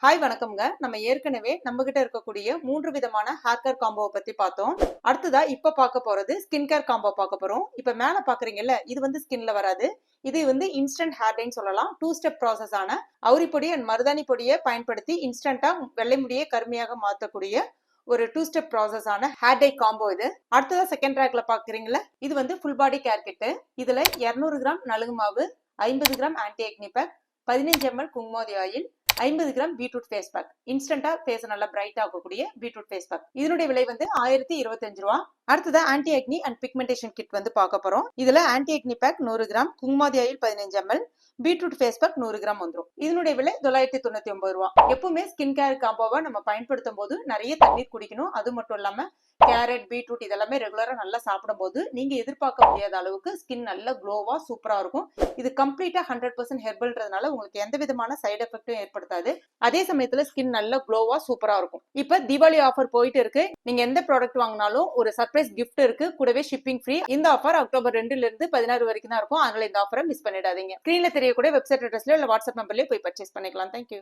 Hi வணக்கம்ங்க. நம்ம ஏற்கனவே நம்ம கிட்ட இருக்கக்கூடிய 3 விதமான ஹேர் கேர் காம்போவை பத்தி பார்த்தோம். அடுத்ததா இப்ப பார்க்க போறது ஸ்கின் கேர் காம்போ பார்க்க போறோம். இப்ப மேல பாக்குறீங்கல்ல, இது வந்து ஸ்கின்ல வராது. இது வந்து இன்ஸ்டன்ட் ஹேர் டைன்னு சொல்லலாம். 2 ஸ்டெப் ப்ராசஸ் ஆன அவுரி பொடி அண்ட் மருதாணி பொடியை பயன்படுத்தி இன்ஸ்டன்டா வெள்ளை முடியை கருமையாக மாத்தக்கூடிய ஒரு 2 ஸ்டெப் ப்ராசஸ் ஆன ஹேர் டை காம்போ இது. அடுத்ததா செகண்ட் ட்ராக்ல பாக்குறீங்கல்ல, இது வந்து ஃபுல் பாடி கேர் கிட். இதுல 200 கிராம் நலுங்கு மாவு, 50 gram anti acne pack, 15 ml Kumkumadi oil, 50 gram beetroot face pack. இன்ஸ்டன்டா ஃபேஸ் நல்லா பிரைட் ஆகக்கூடிய பீட்ரூட் ஃபேஸ் பேக். இதனுடைய விலை வந்து 1025 ரூபா. அடுத்ததா anti acne and pigmentation kit வந்து பார்க்க போறோம். இதுல anti acne pack 100 gram, Kumkumadi oil 15 ml, beetroot face pack 100 gram வந்துடும். இதனுடைய விலை 999 ரூபா. எப்பவுமே ஸ்கின் கேர் காம்போவை நம்ம பயன்படுத்தும் போது நிறைய தண்ணீர் குடிக்கணும். அது மட்டும் இல்லாம கேரட், பீட்ரூட் இதெல்லாமே ரெகுலரா நல்லா சாப்பிடும் போது நீங்க எதிர்பார்க்க முடியாத அளவுக்கு ஸ்கின் நல்ல க்ளோவா சூப்பரா இருக்கும். இது கம்ப்ளீட்டா 100% ஹெர்பல்ன்றதுனால உங்களுக்கு எந்த விதமான சைடு எஃபெக்டும் ஏற்படுத்தாது. அதே சமயத்துல ஸ்கின் நல்ல க்ளோவா சூப்பரா இருக்கும். இப்ப தீபாவளி ஆஃபர் போயிட்டு இருக்கு. நீங்க எந்த ப்ராடக்ட் வாங்கினாலும் ஒரு சர்ப்ரைஸ் கிஃப்ட் இருக்கு, கூடவே ஷிப்பிங் ஃப்ரீ. இந்த ஆஃபர் அக்டோபர் 2ல இருந்து 16 வரைக்கும் தான் இருக்கும். அதனால இந்த ஆஃபரை மிஸ் பண்ணிடாதீங்க. ஸ்கிரீன்ல தெரியக்கூடிய வெப்சைட் அட்ரஸ்ல இல்ல வாட்ஸ்அப் நம்பர்லயே போய் பர்ச்சேஸ் பண்ணிக்கலாம். தேங்க்யூ.